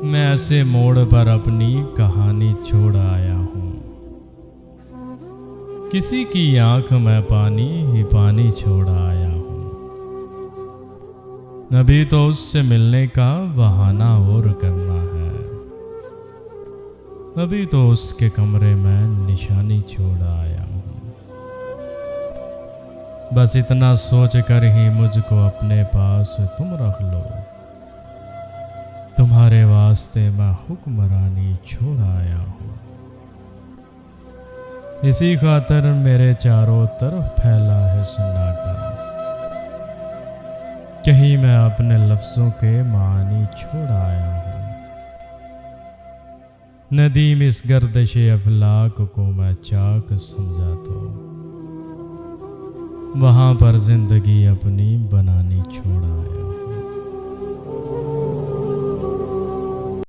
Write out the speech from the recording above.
میں ایسے موڑ پر اپنی کہانی چھوڑ آیا ہوں، کسی کی آنکھ میں پانی ہی پانی چھوڑ آیا ہوں۔ ابھی تو اس سے ملنے کا بہانہ اور کرنا ہے، ابھی تو اس کے کمرے میں نشانی چھوڑ آیا ہوں۔ بس اتنا سوچ کر ہی مجھ کو اپنے پاس تم رکھ لو، تمہارے واسطے میں حکمرانی چھوڑ آیا ہوں۔ اسی خاطر میرے چاروں طرف پھیلا ہے سناٹا، کہیں میں اپنے لفظوں کے معانی چھوڑ آیا ہوں۔ ندیم اس گردش افلاک کو میں چاک سمجھا تو وہاں پر زندگی اپنی بنانی چھوڑا۔